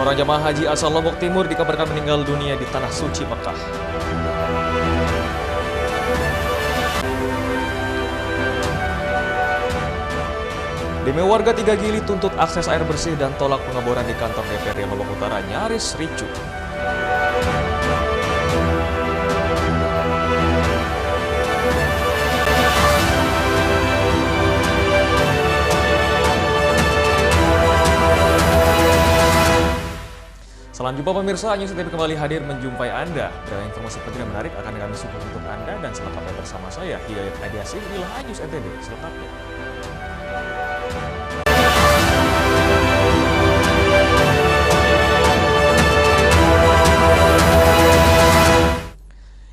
Seorang jamaah haji asal Lombok Timur dikabarkan meninggal dunia di Tanah Suci Mekah. Demo warga 3 Gili tuntut akses air bersih dan tolak pengeboran di kantor DPRD Lombok Utara nyaris ricuh. Salam jumpa pemirsa, Anyus TV kembali hadir menjumpai Anda. Dengan informasi penting dan menarik akan kami support untuk Anda dan selengkapnya bersama saya, Hidayat Adiasin, inilah Anyus TV selengkapnya.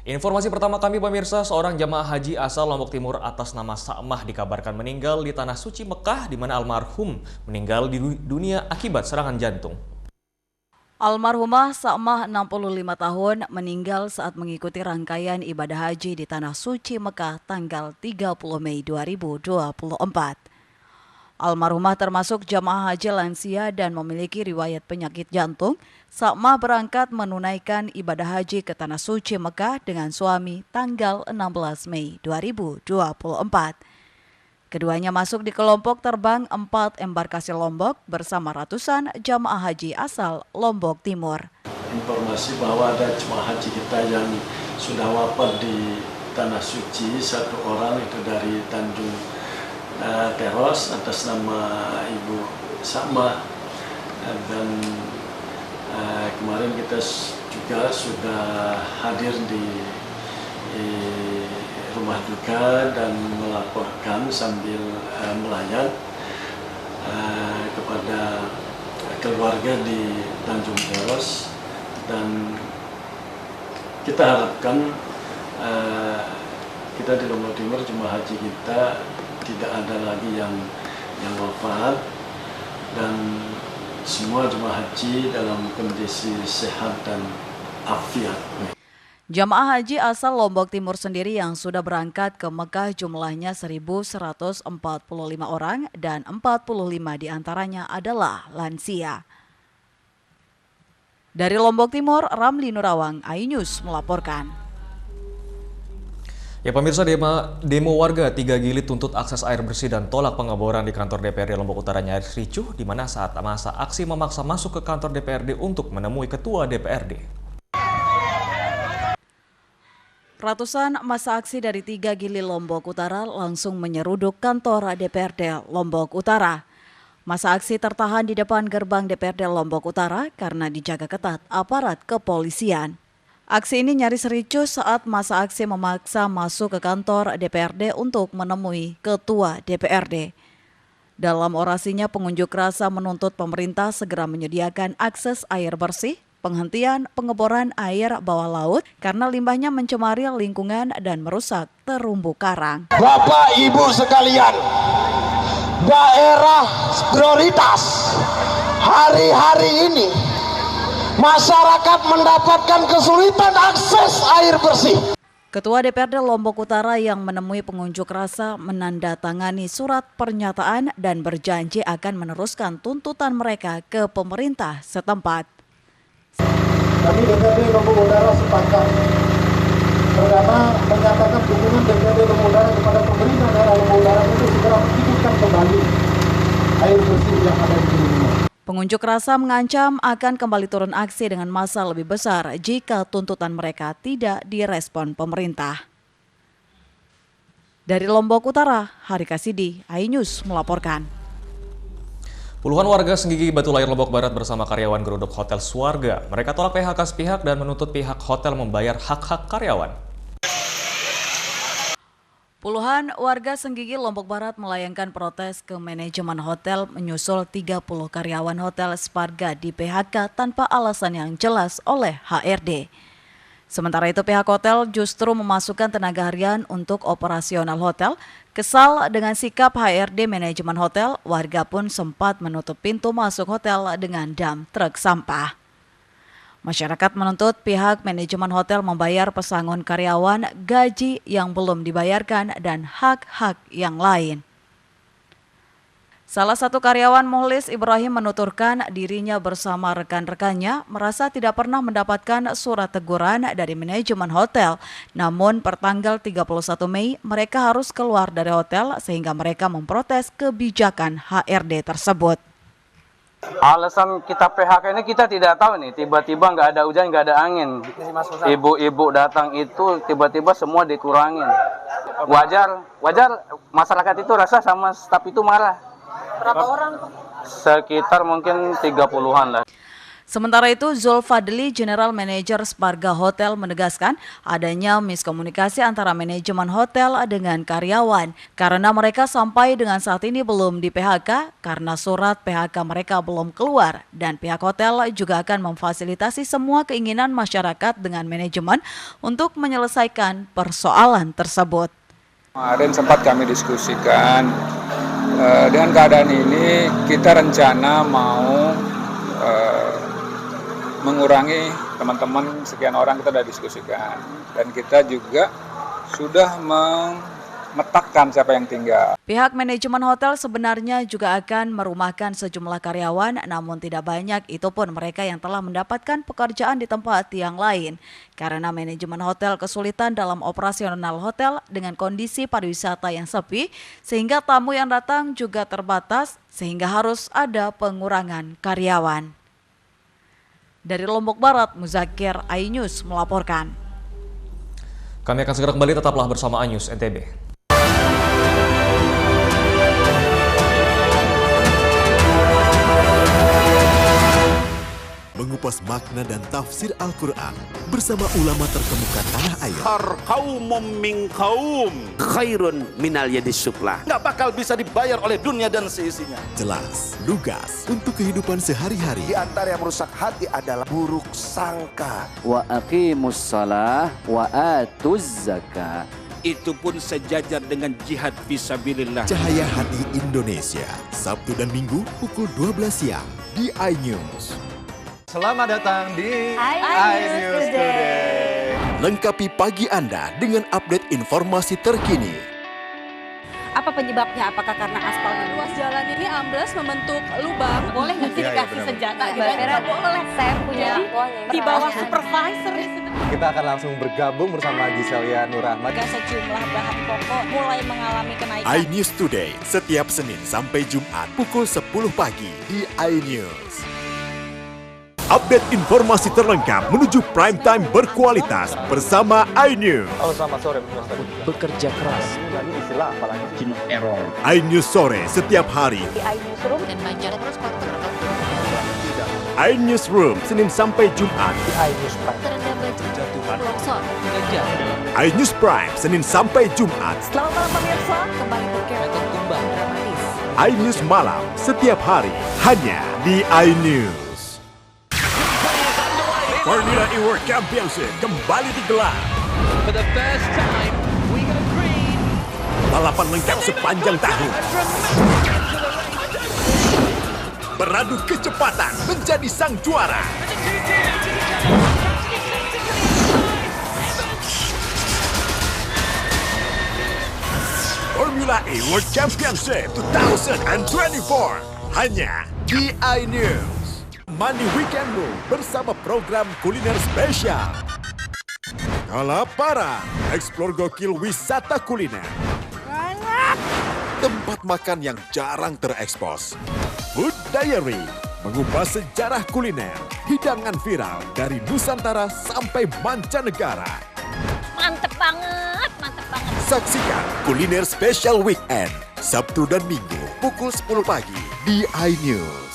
Informasi pertama kami pemirsa, seorang jamaah haji asal Lombok Timur atas nama Sakmah dikabarkan meninggal di Tanah Suci Mekah, di mana almarhum meninggal di dunia akibat serangan jantung. Almarhumah Sakmah 65 tahun meninggal saat mengikuti rangkaian ibadah haji di Tanah Suci Mekah tanggal 30 Mei 2024. Almarhumah termasuk jamaah haji lansia dan memiliki riwayat penyakit jantung. Sakmah berangkat menunaikan ibadah haji ke Tanah Suci Mekah dengan suami tanggal 16 Mei 2024. Keduanya masuk di kelompok terbang 4 embarkasi Lombok bersama ratusan jamaah haji asal Lombok Timur. Informasi bahwa ada jemaah haji kita yang sudah wafat di Tanah Suci, satu orang itu dari Tanjung Teros atas nama Ibu Sakmah, dan kemarin kita juga sudah hadir di rumah duka dan melaporkan sambil melayat kepada keluarga di Tanjung Teros, dan kita harapkan kita di Lombok Timur jemaah haji kita tidak ada lagi yang wafat dan semua jemaah haji dalam kondisi sehat dan afiat. Jamaah haji asal Lombok Timur sendiri yang sudah berangkat ke Mekah jumlahnya 1.145 orang dan 45 diantaranya adalah lansia. Dari Lombok Timur, Ramli Nurawang, iNews melaporkan. Ya pemirsa, demo warga 3 Gili tuntut akses air bersih dan tolak pengeboran di kantor DPRD Lombok Utara nyaris ricuh, di mana saat masa aksi memaksa masuk ke kantor DPRD untuk menemui ketua DPRD. Ratusan massa aksi dari 3 Gili Lombok Utara langsung menyeruduk kantor DPRD Lombok Utara. Massa aksi tertahan di depan gerbang DPRD Lombok Utara karena dijaga ketat aparat kepolisian. Aksi ini nyaris ricuh saat massa aksi memaksa masuk ke kantor DPRD untuk menemui ketua DPRD. Dalam orasinya, pengunjuk rasa menuntut pemerintah segera menyediakan akses air bersih, penghentian pengeboran air bawah laut karena limbahnya mencemari lingkungan dan merusak terumbu karang. Bapak Ibu sekalian, daerah prioritas hari-hari ini masyarakat mendapatkan kesulitan akses air bersih. Ketua DPRD Lombok Utara yang menemui pengunjuk rasa menandatangani surat pernyataan dan berjanji akan meneruskan tuntutan mereka ke pemerintah setempat. Kami DPRD Lombok Utara sepakat pertama menyatakan dukungan DPRD Lombok Utara kepada pemerintah daerah Lombok Utara untuk segera menghidupkan kembali air bersih yang ada di dunia. Pengunjuk rasa mengancam akan kembali turun aksi dengan massa lebih besar jika tuntutan mereka tidak direspon pemerintah. Dari Lombok Utara, Hari Kasidi, iNews melaporkan. Puluhan warga Senggigi Batu Layar Lombok Barat bersama karyawan geruduk Hotel Suarga. Mereka tolak PHK sepihak dan menuntut pihak hotel membayar hak-hak karyawan. Puluhan warga Senggigi Lombok Barat melayangkan protes ke manajemen hotel menyusul 30 karyawan Hotel Suarga di PHK tanpa alasan yang jelas oleh HRD. Sementara itu pihak hotel justru memasukkan tenaga harian untuk operasional hotel. Kesal dengan sikap HRD manajemen hotel, warga pun sempat menutup pintu masuk hotel dengan dam truk sampah. Masyarakat menuntut pihak manajemen hotel membayar pesangon karyawan, gaji yang belum dibayarkan, dan hak-hak yang lain. Salah satu karyawan Mukhlis Ibrahim menuturkan dirinya bersama rekan-rekannya merasa tidak pernah mendapatkan surat teguran dari manajemen hotel. Namun pertanggal 31 Mei mereka harus keluar dari hotel sehingga mereka memprotes kebijakan HRD tersebut. Alasan kita PHK ini kita tidak tahu nih, tiba-tiba nggak ada hujan, nggak ada angin. Ibu-ibu datang itu tiba-tiba semua dikurangin. Wajar masyarakat itu rasa sama staf itu marah. Berapa orang? Sekitar mungkin 30-an lah. Sementara itu, Zulfadli, General Manager Sparga Hotel menegaskan adanya miskomunikasi antara manajemen hotel dengan karyawan karena mereka sampai dengan saat ini belum di PHK karena surat PHK mereka belum keluar dan pihak hotel juga akan memfasilitasi semua keinginan masyarakat dengan manajemen untuk menyelesaikan persoalan tersebut. Kemarin sempat kami diskusikan dengan keadaan ini kita rencana mau mengurangi teman-teman sekian orang, kita sudah diskusikan dan kita juga sudah memetakan siapa yang tinggal. Pihak manajemen hotel sebenarnya juga akan merumahkan sejumlah karyawan, namun tidak banyak, itu pun mereka yang telah mendapatkan pekerjaan di tempat yang lain. Karena manajemen hotel kesulitan dalam operasional hotel dengan kondisi pariwisata yang sepi, sehingga tamu yang datang juga terbatas, sehingga harus ada pengurangan karyawan. Dari Lombok Barat, Muzakir, iNews melaporkan. Kami akan segera kembali, tetaplah bersama iNews NTB. Mengupas makna dan tafsir Al-Quran bersama ulama terkemuka tanah air. Qaumum min qaum khairun minal yadis sufla. Nggak bakal bisa dibayar oleh dunia dan seisinya. Jelas, lugas untuk kehidupan sehari-hari. Di antara yang merusak hati adalah buruk sangka. Wa aqimus shalah wa atuz zakah. Itu pun sejajar dengan jihad fisabilillah. Cahaya Hati Indonesia, Sabtu dan Minggu pukul 12 siang di iNews. Selamat datang di iNews Today. Lengkapi pagi Anda dengan update informasi terkini. Apa penyebabnya? Apakah karena aspal ruas jalan ini ambles membentuk lubang? Boleh nggak sih dikasih senjata? Tidak boleh. Saya punya di bawah supervisor. Kita akan langsung bergabung bersama Giselia Nurrahmat. Sejumlah bahan pokok mulai mengalami kenaikan. iNews Today setiap Senin sampai Jumat pukul 10 pagi di iNews. Update informasi terlengkap menuju prime time berkualitas bersama iNews. Halo, selamat sore. Bekerja keras. Ini istilah apalagi? Jin error. iNews sore setiap hari. Di iNewsroom dan Banjar terus iNews Room Senin sampai Jumat. iNews Prime. terendam banjir, jatuhan, longsor. iNews Prime Senin sampai Jumat. Selamat malam pemirsa, kembali berkembang tumbang dramatis. iNews Malam setiap hari hanya di iNews. Formula E World Championship kembali digelar. For the first time, we go green. Balapan lengkap sepanjang tahun. Beradu kecepatan menjadi sang juara. Formula E World Championship 2024 hanya di iNews. Money Weekendmu bersama program kuliner spesial. Kalaparan, eksplor gokil wisata kuliner. Tempat makan yang jarang terekspos. Food Diary, mengupas sejarah kuliner, hidangan viral dari Nusantara sampai mancanegara. Mantep banget, mantep banget. Saksikan Kuliner Special Weekend, Sabtu dan Minggu pukul 10 pagi di iNews.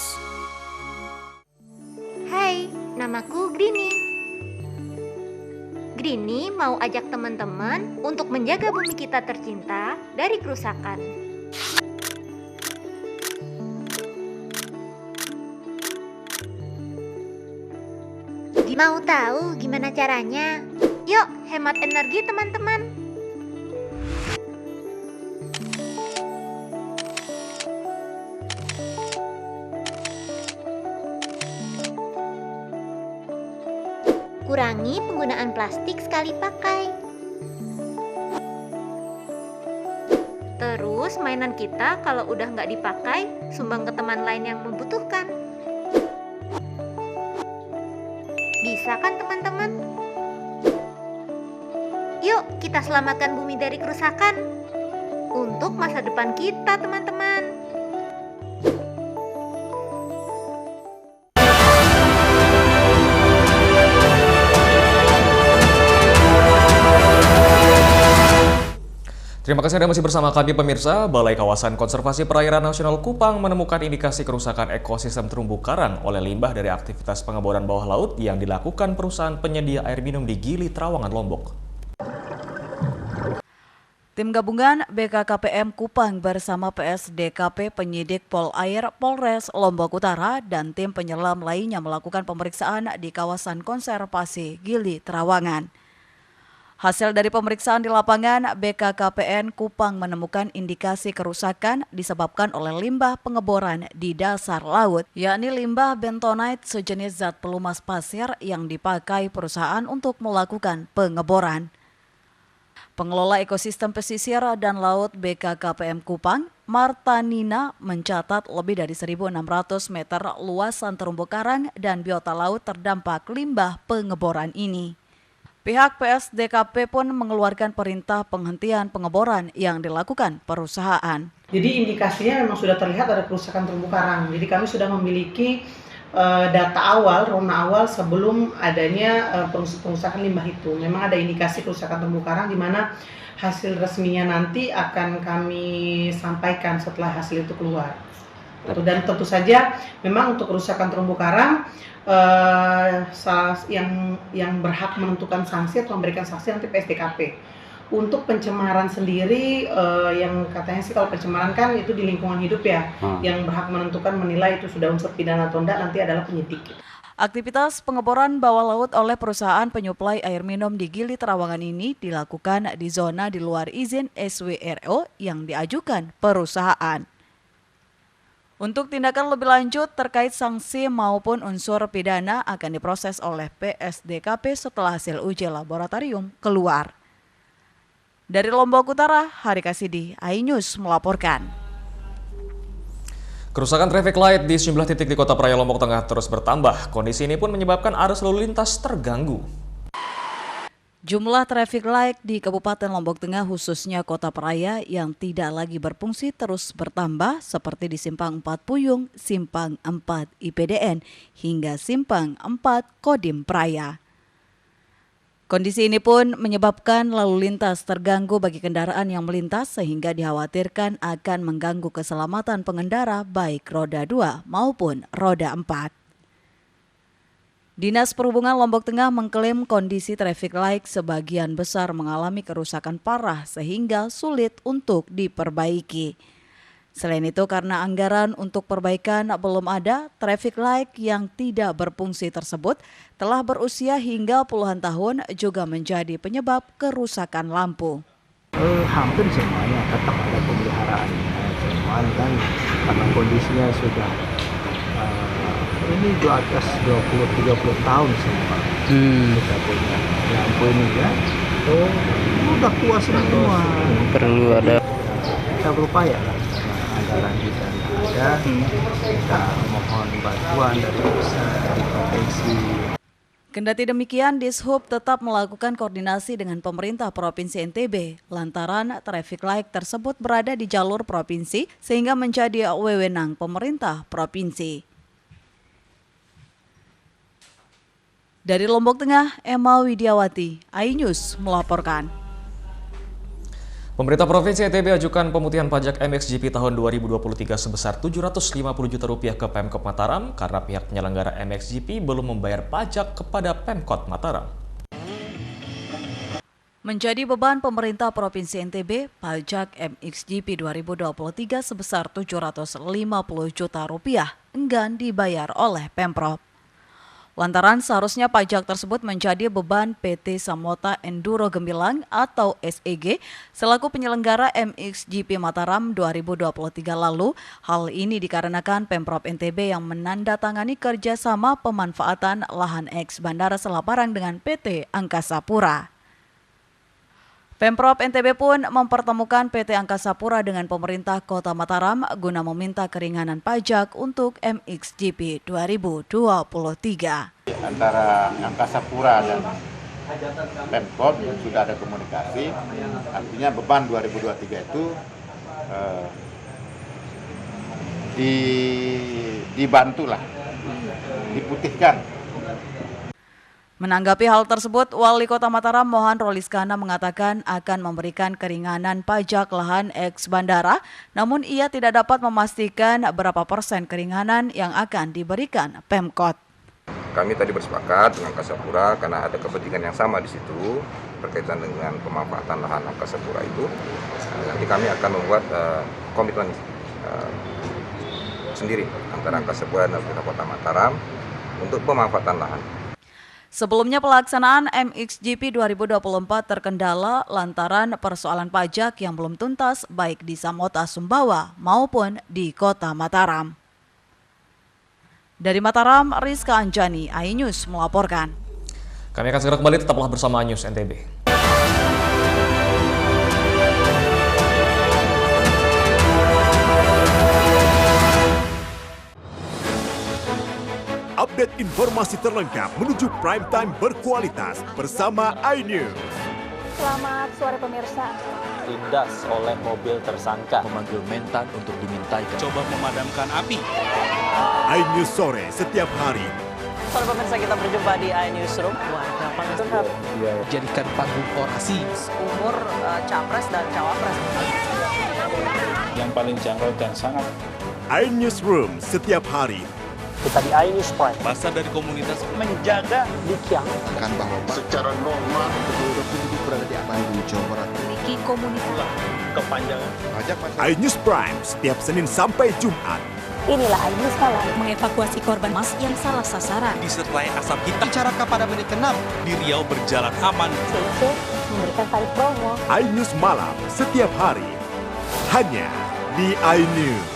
Hai, namaku Grini. Grini mau ajak teman-teman untuk menjaga bumi kita tercinta dari kerusakan. Mau tahu gimana caranya? Yuk, hemat energi teman-teman. Kurangi penggunaan plastik sekali pakai. Terus mainan kita kalau udah nggak dipakai, sumbang ke teman lain yang membutuhkan. Bisa kan teman-teman? Yuk kita selamatkan bumi dari kerusakan untuk masa depan kita teman-teman. Terima kasih Anda masih bersama kami pemirsa. Balai Kawasan Konservasi Perairan Nasional Kupang menemukan indikasi kerusakan ekosistem terumbu karang oleh limbah dari aktivitas pengeboran bawah laut yang dilakukan perusahaan penyedia air minum di Gili, Trawangan, Lombok. Tim gabungan BKKPM Kupang bersama PSDKP penyidik Polair Polres Lombok Utara dan tim penyelam lainnya melakukan pemeriksaan di kawasan konservasi Gili, Trawangan. Hasil dari pemeriksaan di lapangan, BKKPN Kupang menemukan indikasi kerusakan disebabkan oleh limbah pengeboran di dasar laut, yakni limbah bentonite sejenis zat pelumas pasir yang dipakai perusahaan untuk melakukan pengeboran. Pengelola ekosistem pesisir dan laut BKKPM Kupang, Marta Nina, mencatat lebih dari 1.600 meter luasan terumbu karang dan biota laut terdampak limbah pengeboran ini. Pihak PSDKP pun mengeluarkan perintah penghentian pengeboran yang dilakukan perusahaan. Jadi indikasinya memang sudah terlihat ada kerusakan terumbu karang. Jadi kami sudah memiliki data awal, rona awal sebelum adanya perusakan limbah itu. Memang ada indikasi kerusakan terumbu karang di mana hasil resminya nanti akan kami sampaikan setelah hasil itu keluar. Dan tentu saja memang untuk kerusakan terumbu karang yang berhak menentukan sanksi atau memberikan sanksi nanti PSDKP. Untuk pencemaran sendiri yang katanya sih kalau pencemaran kan itu di lingkungan hidup ya, yang berhak menentukan menilai itu sudah unsur pidana atau enggak nanti adalah penyidik. Aktivitas pengeboran bawah laut oleh perusahaan penyuplai air minum di Gili, Trawangan ini dilakukan di zona di luar izin SWRO yang diajukan perusahaan. Untuk tindakan lebih lanjut terkait sanksi maupun unsur pidana akan diproses oleh PSDKP setelah hasil uji laboratorium keluar. Dari Lombok Utara, Hari Kasidi, iNews melaporkan. Kerusakan traffic light di sejumlah titik di Kota Praia Lombok Tengah terus bertambah. Kondisi ini pun menyebabkan arus lalu lintas terganggu. Jumlah traffic light di Kabupaten Lombok Tengah khususnya Kota Praia yang tidak lagi berfungsi terus bertambah seperti di Simpang 4 Puyung, Simpang 4 IPDN, hingga Simpang 4 Kodim Praia. Kondisi ini pun menyebabkan lalu lintas terganggu bagi kendaraan yang melintas sehingga dikhawatirkan akan mengganggu keselamatan pengendara baik roda 2 maupun roda 4. Dinas Perhubungan Lombok Tengah mengklaim kondisi traffic light sebagian besar mengalami kerusakan parah sehingga sulit untuk diperbaiki. Selain itu karena anggaran untuk perbaikan belum ada, traffic light yang tidak berfungsi tersebut telah berusia hingga puluhan tahun juga menjadi penyebab kerusakan lampu. Hampir semuanya tetap ada pemeliharaannya, cuman kan karena kondisinya sudah ini di atas 20-30 tahun semua. Kita punya lampu ini ya, udah tua semua. Perlu ada. Kita berupaya lah, karena anggaran kita ada. Kita mohon bantuan dari pusat, dari provinsi. Kendati demikian, Dishub tetap melakukan koordinasi dengan pemerintah Provinsi NTB lantaran traffic light tersebut berada di jalur provinsi sehingga menjadi wewenang pemerintah provinsi. Dari Lombok Tengah, Emma Widiawati, iNews melaporkan. Pemerintah Provinsi NTB ajukan pemutihan pajak MXGP tahun 2023 sebesar Rp750 juta ke Pemkot Mataram karena pihak penyelenggara MXGP belum membayar pajak kepada Pemkot Mataram. Menjadi beban pemerintah Provinsi NTB, pajak MXGP 2023 sebesar Rp750 juta enggan dibayar oleh Pemprov. Lantaran seharusnya pajak tersebut menjadi beban PT Samota Enduro Gemilang atau SEG selaku penyelenggara MXGP Mataram 2023 lalu. Hal ini dikarenakan Pemprov NTB yang menandatangani kerjasama pemanfaatan lahan eks Bandara Selaparang dengan PT Angkasa Pura. Pemprov NTB pun mempertemukan PT Angkasa Pura dengan pemerintah Kota Mataram guna meminta keringanan pajak untuk MXGP 2023. Antara Angkasa Pura dan Pemprov sudah ada komunikasi, artinya beban 2023 itu dibantulah, diputihkan. Menanggapi hal tersebut, Wali Kota Mataram Mohan Roliskana mengatakan akan memberikan keringanan pajak lahan eks bandara, namun ia tidak dapat memastikan berapa persen keringanan yang akan diberikan Pemkot. Kami tadi bersepakat dengan Angkasa Pura karena ada kepentingan yang sama di situ berkaitan dengan pemanfaatan lahan Angkasa Pura itu. Nanti kami akan membuat komitmen sendiri antara Angkasa Pura dan pemerintah Kota Mataram untuk pemanfaatan lahan. Sebelumnya pelaksanaan MXGP 2024 terkendala lantaran persoalan pajak yang belum tuntas baik di Samota Sumbawa maupun di Kota Mataram. Dari Mataram, Rizka Anjani, iNews melaporkan. Kami akan segera kembali, tetaplah bersama News NTB. Update informasi terlengkap menuju prime time berkualitas bersama iNews. Selamat sore pemirsa. Ditindas oleh mobil tersangka, memanggil mentan untuk dimintai coba memadamkan api. iNews sore setiap hari. Sore pemirsa, kita berjumpa di iNewsroom. Warga panas jadikan panggung orasi. Umur capres dan cawapres. Yang paling jangkau dan sangat. iNewsroom setiap hari. Kita di iNews Prime. Masa dari komunitas menjaga Dikyang. Kan bahwa secara normal penduduk berada di aman di Jawa Barat. Memiliki komunitas. Kepanjangan. iNews Prime setiap Senin sampai Jumat. Inilah iNews Malam mengevakuasi korban mas yang salah sasaran. Disertai asap hitam. Bicara kepada menit ke-6 di Riau berjalan aman. CIC memberikan tarif promo. iNews Malam setiap hari. Hanya di iNews.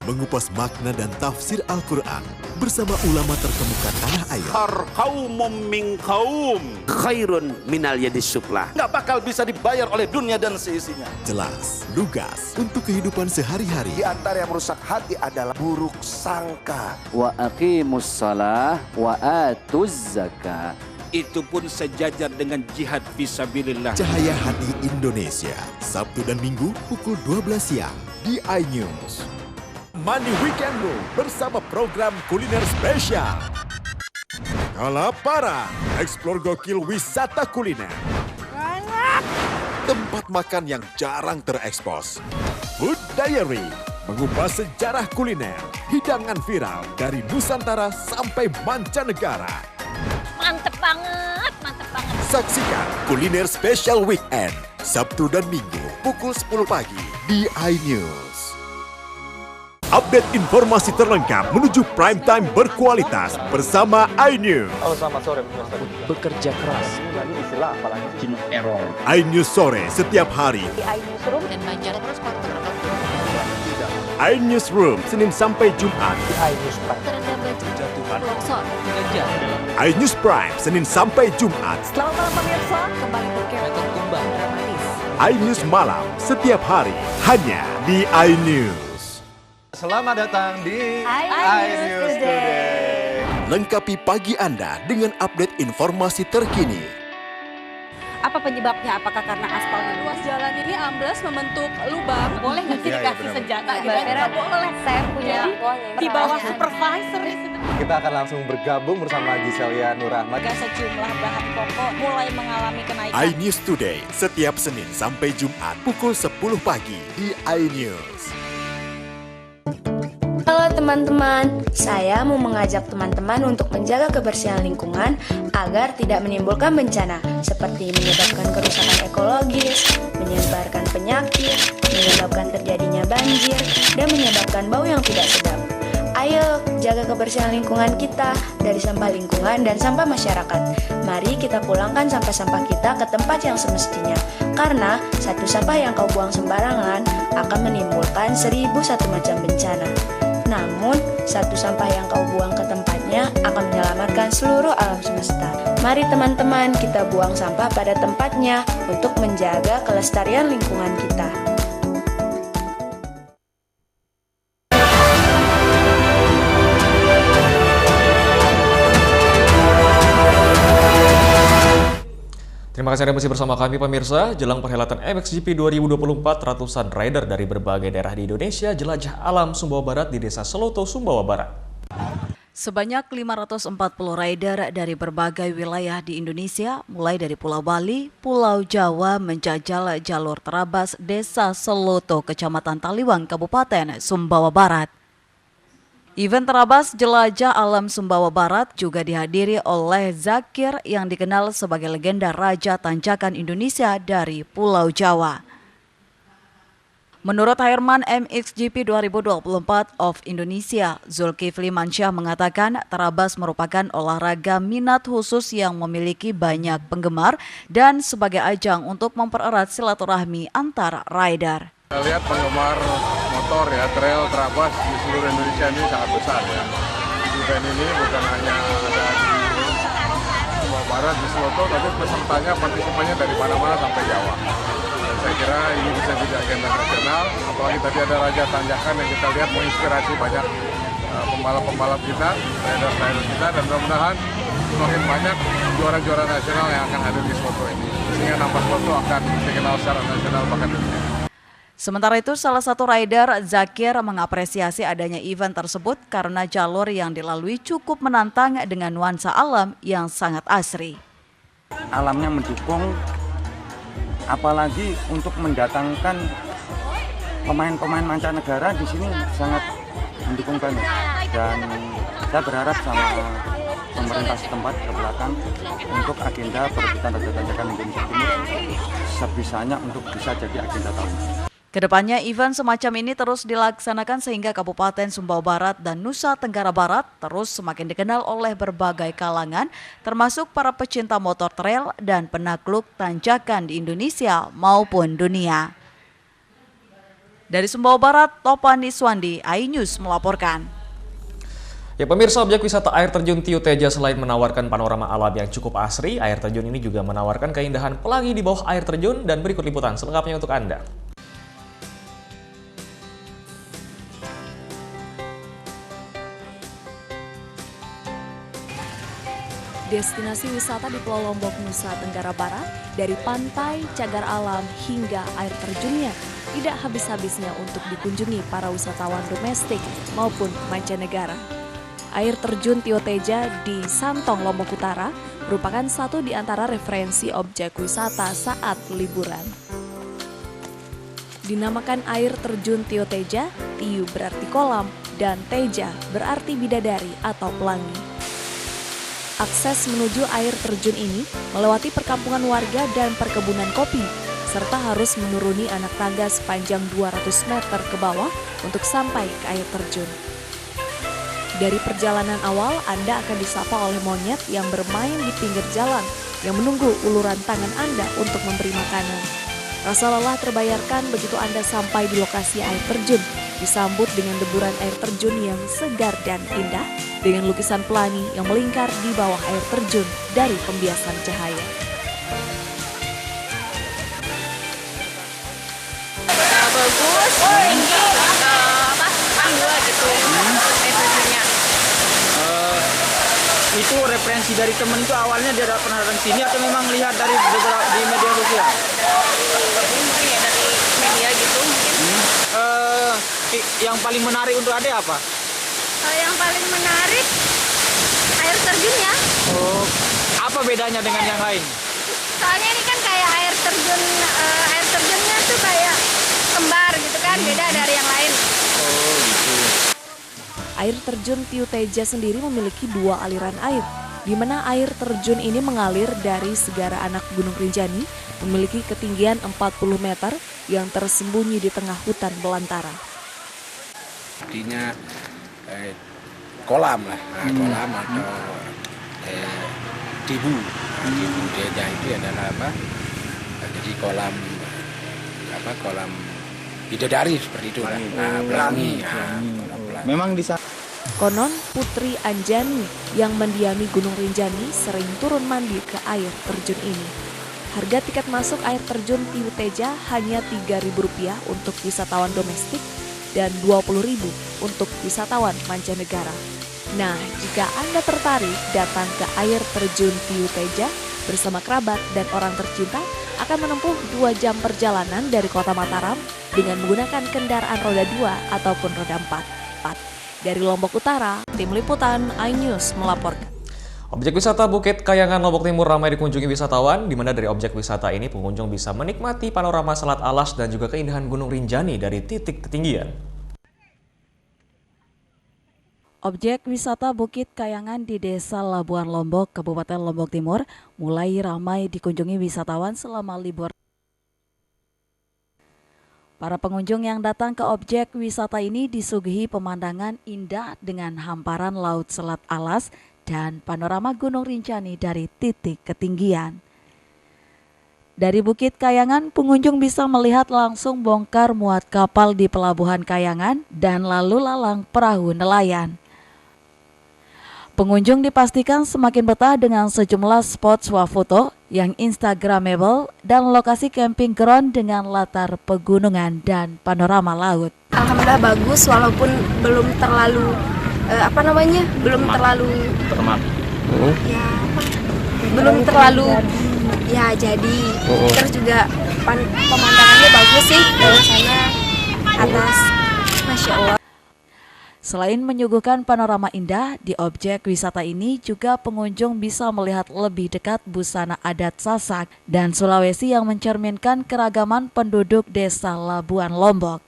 Mengupas makna dan tafsir Al-Quran bersama ulama terkemuka tanah air. Kaumum min kaum khairun minal yadis sufla. Nggak bakal bisa dibayar oleh dunia dan seisinya. Jelas, lugas untuk kehidupan sehari-hari. Di antara yang merusak hati adalah buruk sangka. Wa aqimus shalah wa atuz zakah. Itu pun sejajar dengan jihad fisabilillah. Cahaya Hati Indonesia, Sabtu dan Minggu pukul 12 siang di iNews. Money Weekend Room bersama program kuliner spesial. Kalaparan, eksplor gokil wisata kuliner. Tempat makan yang jarang terekspos. Food Diary, mengupas sejarah kuliner, hidangan viral dari Nusantara sampai mancanegara. Mantep banget, mantep banget. Saksikan Kuliner Spesial Weekend, Sabtu dan Minggu pukul 10 pagi di iNews. Update informasi terlengkap menuju prime time berkualitas bersama iNews. Halo, selamat sore pemirsa. Bekerja keras. Ini istilah apalagi error. iNews sore setiap hari. Di iNewsroom dan banyak terus iNewsroom Senin sampai Jumat. Di iNews Prime. terendam banjir, Jatuhan. longsor. iNews Prime Senin sampai Jumat. Selamat malam pemirsa, kembali berkerek tumbang dramatis. iNews Malam setiap hari hanya di iNews. Selamat datang di iNews Today. Lengkapi pagi Anda dengan update informasi terkini. Apa penyebabnya? Apakah karena aspal ruas jalan ini amblas membentuk lubang? Boleh nggak sih dikasih senjata? Mbak Vera, boleh. Saya punya Di bawah supervisor. Kita akan langsung bergabung bersama Giselia Nurahmat. Sejumlah bahan pokok mulai mengalami kenaikan. iNews Today setiap Senin sampai Jumat pukul 10 pagi di iNews. Halo teman-teman, saya mau mengajak teman-teman untuk menjaga kebersihan lingkungan agar tidak menimbulkan bencana seperti menyebabkan kerusakan ekologis, menyebarkan penyakit, menyebabkan terjadinya banjir, dan menyebabkan bau yang tidak sedap. Ayo jaga kebersihan lingkungan kita dari sampah lingkungan dan sampah masyarakat. Mari kita pulangkan sampah-sampah kita ke tempat yang semestinya. Karena satu sampah yang kau buang sembarangan akan menimbulkan 1001 macam bencana. Namun, satu sampah yang kau buang ke tempatnya akan menyelamatkan seluruh alam semesta. Mari teman-teman kita buang sampah pada tempatnya untuk menjaga kelestarian lingkungan kita. Terima kasih Anda masih bersama kami pemirsa. Jelang perhelatan MXGP 2024, ratusan rider dari berbagai daerah di Indonesia jelajah alam Sumbawa Barat di Desa Seloto, Sumbawa Barat. Sebanyak 540 rider dari berbagai wilayah di Indonesia, mulai dari Pulau Bali, Pulau Jawa, menjajal jalur terabas Desa Seloto, Kecamatan Taliwang, Kabupaten Sumbawa Barat. Event terabas Jelajah Alam Sumbawa Barat juga dihadiri oleh Zakir yang dikenal sebagai legenda Raja Tanjakan Indonesia dari Pulau Jawa. Menurut Chairman MXGP 2024 of Indonesia, Zulkifli Mansyah mengatakan terabas merupakan olahraga minat khusus yang memiliki banyak penggemar dan sebagai ajang untuk mempererat silaturahmi antar rider. Kita lihat penggemar motor ya, trail terabas di seluruh Indonesia ini sangat besar ya. Event ini bukan hanya ada di Sumbawa Barat, di Seloto, tapi pesertanya, partisipannya dari mana-mana sampai Jawa. Dan saya kira ini bisa jadi agenda nasional, apalagi tadi ada Raja Tanjakan yang kita lihat menginspirasi banyak pembalap-pembalap kita, rider-rider kita, dan mudah-mudahan semakin banyak juara-juara nasional yang akan hadir di Seloto ini. Sehingga nampak Seloto akan dikenal secara nasional bahkan dunia. Sementara itu, salah satu rider, Zakir, mengapresiasi adanya event tersebut karena jalur yang dilalui cukup menantang dengan nuansa alam yang sangat asri. Alamnya mendukung, apalagi untuk mendatangkan pemain-pemain mancanegara di sini sangat mendukung banget. Dan saya berharap sama pemerintah setempat ke belakang untuk agenda perebutan Raja Tanjakan Indonesia Timur sebisanya untuk bisa jadi agenda tahun. Kedepannya event semacam ini terus dilaksanakan sehingga Kabupaten Sumbawa Barat dan Nusa Tenggara Barat terus semakin dikenal oleh berbagai kalangan, termasuk para pecinta motor trail dan penakluk tanjakan di Indonesia maupun dunia. Dari Sumbawa Barat, Topan Iswandi, iNews melaporkan. Ya pemirsa, objek wisata air terjun Tio Teja selain menawarkan panorama alam yang cukup asri, air terjun ini juga menawarkan keindahan pelangi di bawah air terjun dan berikut liputan selengkapnya untuk Anda. Destinasi wisata di Pulau Lombok, Nusa Tenggara Barat, dari pantai, cagar alam, hingga air terjunnya, tidak habis-habisnya untuk dikunjungi para wisatawan domestik maupun mancanegara. Air terjun Tio Teja di Santong, Lombok Utara, merupakan satu di antara referensi objek wisata saat liburan. Dinamakan air terjun Tio Teja, Tiu berarti kolam, dan Teja berarti bidadari atau pelangi. Akses menuju air terjun ini melewati perkampungan warga dan perkebunan kopi, serta harus menuruni anak tangga sepanjang 200 meter ke bawah untuk sampai ke air terjun. Dari perjalanan awal, Anda akan disapa oleh monyet yang bermain di pinggir jalan, yang menunggu uluran tangan Anda untuk memberi makanan. Rasa lelah terbayarkan begitu Anda sampai di lokasi air terjun, disambut dengan deburan air terjun yang segar dan indah, dengan lukisan pelangi yang melingkar di bawah air terjun dari pembiasan cahaya. Bagus, tinggi, dua gitu, air terjunnya. Itu referensi dari temen itu awalnya dia pernah datang sini atau memang lihat dari beberapa di media sosial? Mungkin ya dari media gitu mungkin. Yang paling menarik untuk Ade apa? Yang paling menarik air terjunnya. Oh, apa bedanya dengan yang lain? Soalnya ini kan kayak air terjunnya tuh kayak kembar gitu kan, beda dari yang lain. Oh gitu. Air terjun Tio Teja sendiri memiliki dua aliran air, di mana air terjun ini mengalir dari Segara Anak Gunung Rinjani, memiliki ketinggian 40 meter yang tersembunyi di tengah hutan belantara. Artinya kolam lah, kolam atau dibu. Dibu Teja itu adalah apa? Jadi kolam bidadari seperti itu lah. Pelangi. Memang di sana Konon Putri Anjani yang mendiami Gunung Rinjani sering turun mandi ke air terjun ini. Harga tiket masuk air terjun Tiu Teja hanya Rp3.000 untuk wisatawan domestik dan Rp20.000 untuk wisatawan mancanegara. Nah, jika Anda tertarik datang ke air terjun Tiu Teja bersama kerabat dan orang tercinta, akan menempuh 2 jam perjalanan dari kota Mataram dengan menggunakan kendaraan roda 2 ataupun roda 4. Dari Lombok Utara, Tim Liputan iNews melaporkan. Objek wisata Bukit Kayangan Lombok Timur ramai dikunjungi wisatawan, di mana dari objek wisata ini pengunjung bisa menikmati panorama Selat Alas dan juga keindahan Gunung Rinjani dari titik ketinggian. Objek wisata Bukit Kayangan di Desa Labuan Lombok, Kabupaten Lombok Timur, mulai ramai dikunjungi wisatawan selama libur. Para pengunjung yang datang ke objek wisata ini disuguhi pemandangan indah dengan hamparan laut Selat Alas dan panorama Gunung Rinjani dari titik ketinggian. Dari Bukit Kayangan, pengunjung bisa melihat langsung bongkar muat kapal di Pelabuhan Kayangan dan lalu lalang perahu nelayan. Pengunjung dipastikan semakin betah dengan sejumlah spot swafoto yang instagramable dan lokasi camping ground dengan latar pegunungan dan panorama laut. Alhamdulillah bagus walaupun belum terlalu belum terlalu jadi terus juga pemandangannya bagus sih dari sana atas, Masya Allah. Selain menyuguhkan panorama indah, di objek wisata ini juga pengunjung bisa melihat lebih dekat busana adat Sasak dan Sulawesi yang mencerminkan keragaman penduduk Desa Labuan Lombok.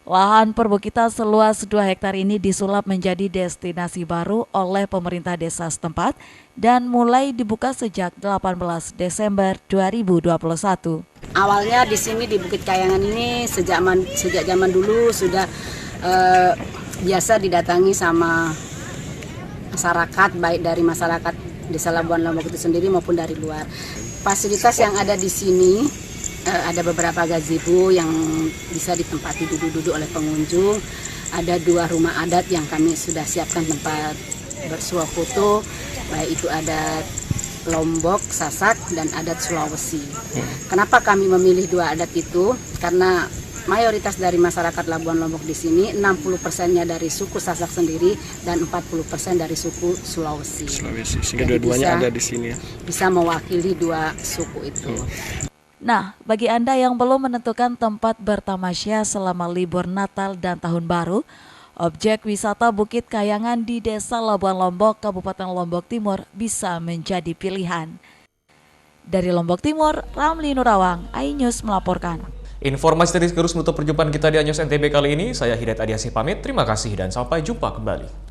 Lahan perbukitan seluas 2 hektar ini disulap menjadi destinasi baru oleh pemerintah desa setempat dan mulai dibuka sejak 18 Desember 2021. Awalnya di sini di Bukit Kayangan ini sejak zaman dulu sudah biasa didatangi sama masyarakat, baik dari masyarakat Desa Labuan Lombok itu sendiri maupun dari luar. Fasilitas yang ada di sini ada beberapa gazebo yang bisa ditempati duduk-duduk oleh pengunjung. Ada 2 rumah adat yang kami sudah siapkan tempat bersuah foto, baik itu adat Lombok, Sasak, dan adat Sulawesi. Kenapa kami memilih 2 adat itu? Karena mayoritas dari masyarakat Labuan Lombok di sini 60%-nya dari suku Sasak sendiri dan 40% dari suku Sulawesi. Sehingga dua-duanya ada di sini ya. Bisa mewakili 2 suku itu. Nah, bagi Anda yang belum menentukan tempat bertamasya selama libur Natal dan Tahun Baru, objek wisata Bukit Kayangan di Desa Labuan Lombok, Kabupaten Lombok Timur bisa menjadi pilihan. Dari Lombok Timur, Ramli Nurawang, iNews melaporkan. Informasi dari sekaligus menutup perjumpaan kita di iNews NTB kali ini. Saya Hidayat Adiasih pamit, terima kasih dan sampai jumpa kembali.